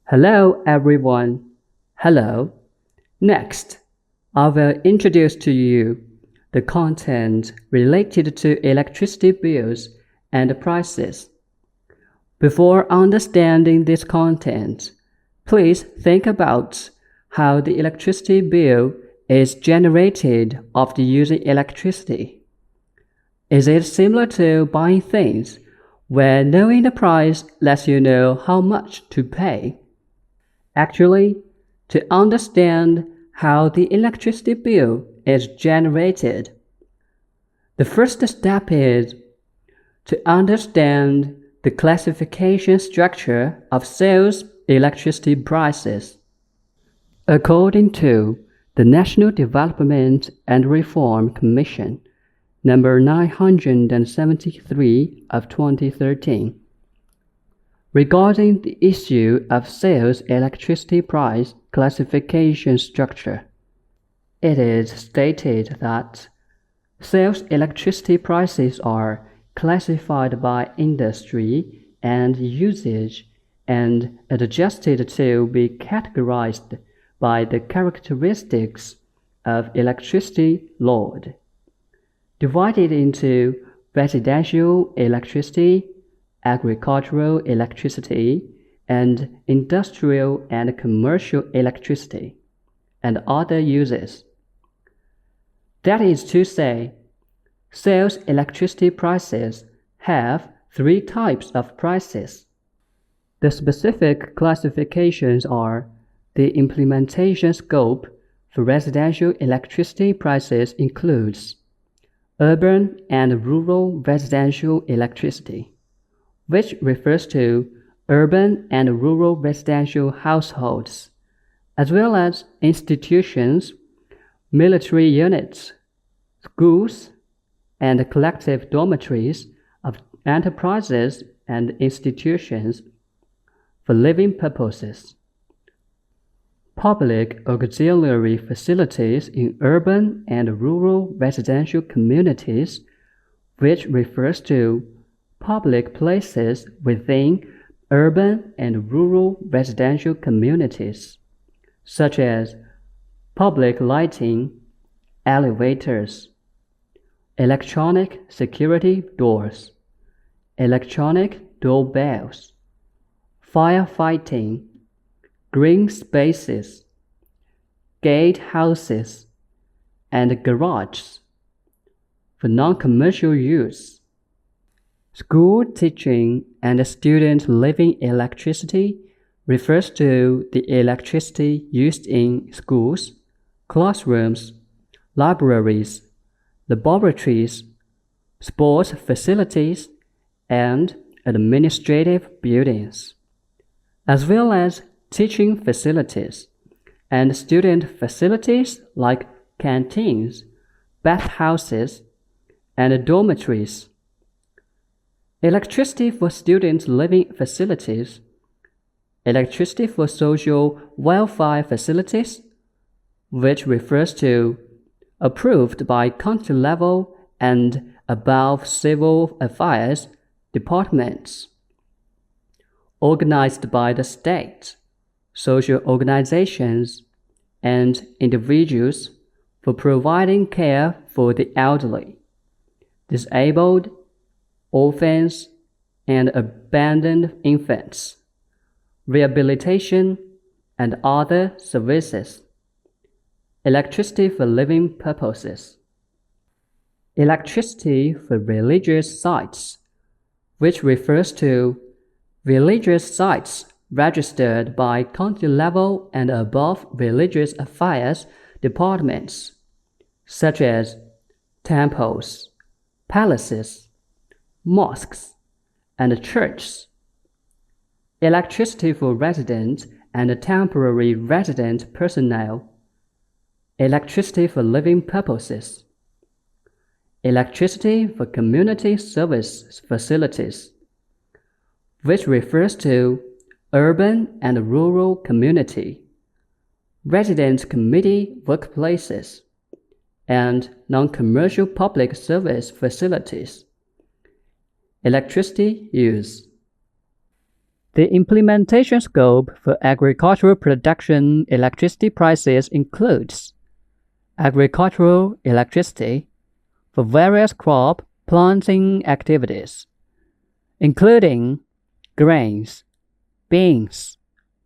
Hello everyone. Hello. Next, I will introduce to you the content related to electricity bills and prices. Before understanding this content, please think about how the electricity bill is generated after using electricity. Is it similar to buying things, where knowing the price lets you know how much to pay? Actually, to understand how the electricity bill is generated, the first step is to understand the classification structure of sales electricity prices. According to the National Development and Reform Commission, number 973 of 2013, regarding the issue of sales electricity price classification structure, it is stated that sales electricity prices are classified by industry and usage and adjusted to be categorized by the characteristics of electricity load, divided into residential electricity, agricultural electricity, and industrial and commercial electricity, and other uses. That is to say, sales electricity prices have three types of prices. The specific classifications are: the implementation scope for residential electricity prices includes urban and rural residential electricity, which refers to urban and rural residential households, as well as institutions, military units, schools, and collective dormitories of enterprises and institutions for living purposes. Public auxiliary facilities in urban and rural residential communities, which refers to public places within urban and rural residential communities, such as public lighting, elevators, electronic security doors, electronic doorbells, firefighting, green spaces, gatehouses, and garages for non-commercial use. School teaching and student living electricity refers to the electricity used in schools, classrooms, libraries, laboratories, sports facilities, and administrative buildings, as well as teaching facilities and student facilities like canteens, bathhouses, and dormitories. Electricity for student living facilities, electricity for social welfare facilities, which refers to approved by county level and above civil affairs departments, organized by the state, social organizations, and individuals for providing care for the elderly, disabled, orphans, and abandoned infants, rehabilitation, and other services. Electricity for living purposes. Electricity for religious sites, which refers to religious sites registered by county level and above religious affairs departments, such as temples, palaces, mosques, and churches. Electricity for resident and temporary resident personnel. Electricity for living purposes. Electricity for community service facilities, which refers to urban and rural community, resident committee workplaces, and non-commercial public service facilities. Electricity use. The implementation scope for agricultural production electricity prices includes agricultural electricity for various crop planting activities, including grains, beans,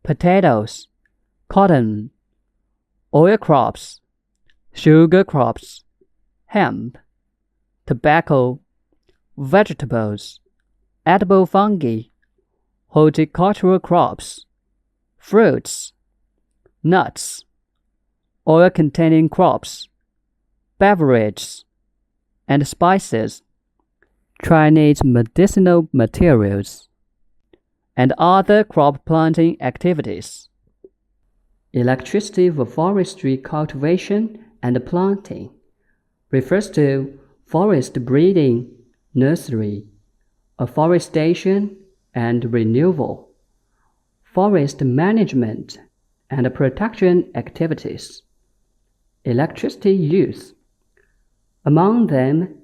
potatoes, cotton, oil crops, sugar crops, hemp, tobacco, vegetables, edible fungi, horticultural crops, fruits, nuts, oil-containing crops, beverages, and spices, Chinese medicinal materials, and other crop planting activities. Electricity for forestry cultivation and planting refers to forest breeding, nursery, afforestation and renewal, forest management and protection activities. Electricity use. Among them,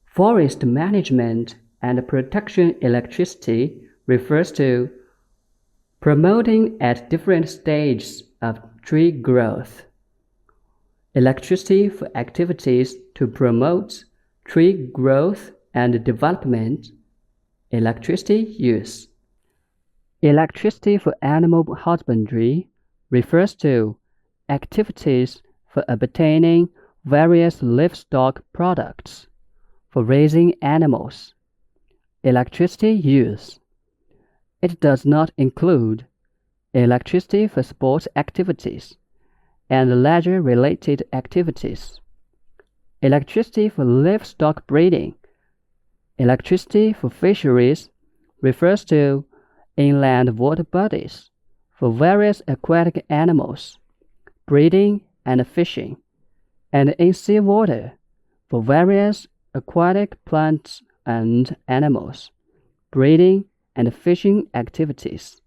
forest management and protection electricity refers to promoting at different stages of tree growth. Electricity for activities to promote tree growth and development. Electricity use. Electricity for animal husbandry refers to activities for obtaining various livestock products for raising animals. Electricity use. It does not include electricity for sports activities and leisure-related activities. Electricity for livestock breeding. Electricity for fisheries refers to inland water bodies for various aquatic animals, breeding and fishing, and in seawater for various aquatic plants and animals, breeding and fishing activities.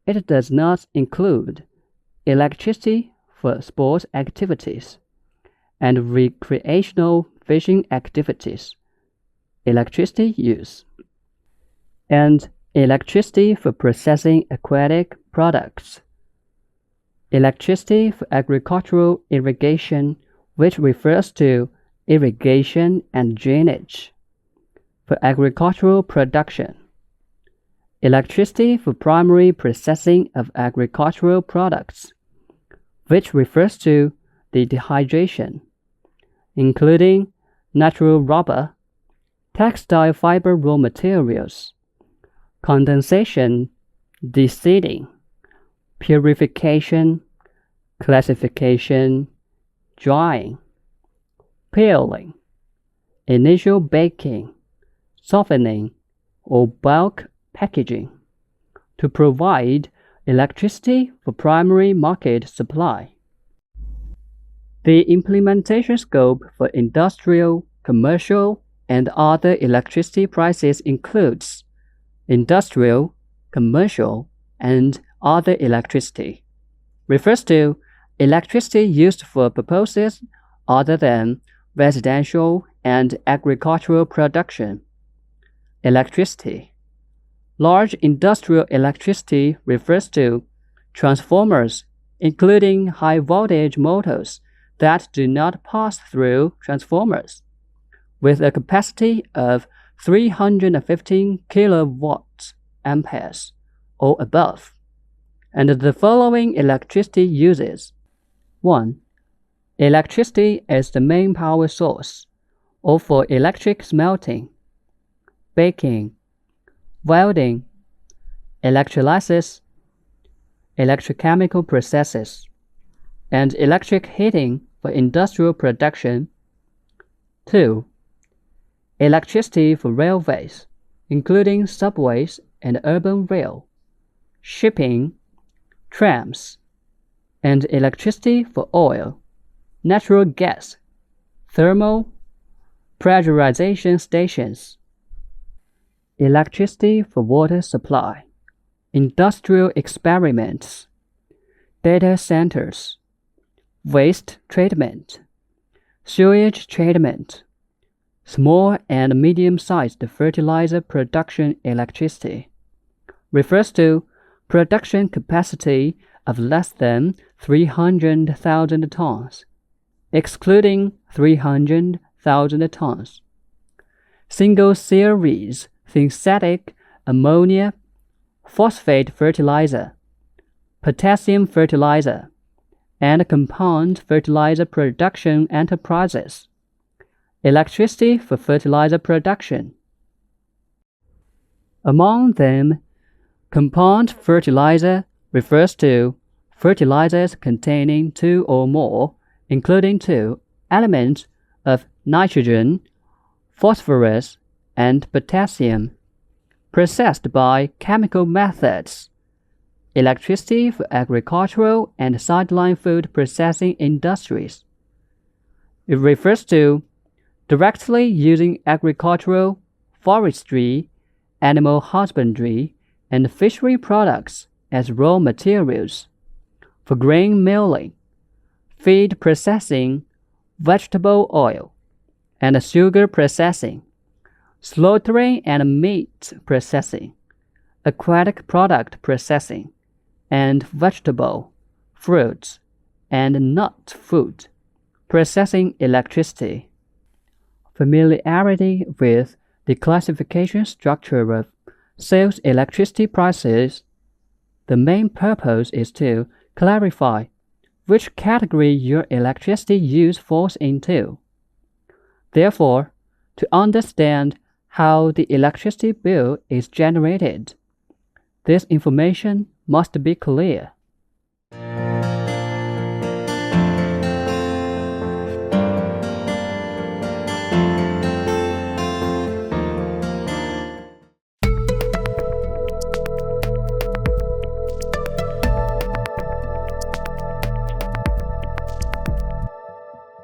It does not include electricity for sports activities and recreational fishing activities. Electricity use. And electricity for processing aquatic products. Electricity for agricultural irrigation, which refers to irrigation and drainage. For agricultural production. Electricity for primary processing of agricultural products, which refers to the dehydration, including natural rubber, textile fiber raw materials, condensation, deseeding, purification, classification, drying, peeling, initial baking, softening, or bulk packaging, to provide electricity for primary market supply. The implementation scope for industrial, commercial, and other electricity prices includes industrial, commercial, and other electricity. Refers to electricity used for purposes other than residential and agricultural production. Electricity. Large industrial electricity refers to transformers, including high-voltage motors that do not pass through transformers, with a capacity of 315 kilowatt amperes or above, and the following electricity uses. 1. Electricity is the main power source, or for electric smelting, baking, welding, electrolysis, electrochemical processes, and electric heating for industrial production. 2. Electricity for railways, including subways and urban rail, shipping, trams, and electricity for oil, natural gas, thermal, pressurization stations. Electricity for water supply, industrial experiments, data centers, waste treatment, sewage treatment, small and medium-sized fertilizer production. Electricity refers to production capacity of less than 300,000 tons, excluding 300,000 tons. Single-series synthetic ammonia phosphate fertilizer, potassium fertilizer, and compound fertilizer production enterprises. Electricity for fertilizer production. Among them, compound fertilizer refers to fertilizers containing two or more, including two, elements of nitrogen, phosphorus, and potassium, processed by chemical methods. Electricity for agricultural and sideline food processing industries. It refers to directly using agricultural, forestry, animal husbandry, and fishery products as raw materials for grain milling, feed processing, vegetable oil, and sugar processing, slaughtering and meat processing, aquatic product processing, and vegetable, fruits, and nut food processing. Electricity. Familiarity with the classification structure of sales electricity prices. The main purpose is to clarify which category your electricity use falls into. Therefore, to understand how the electricity bill is generated, this information must be clear.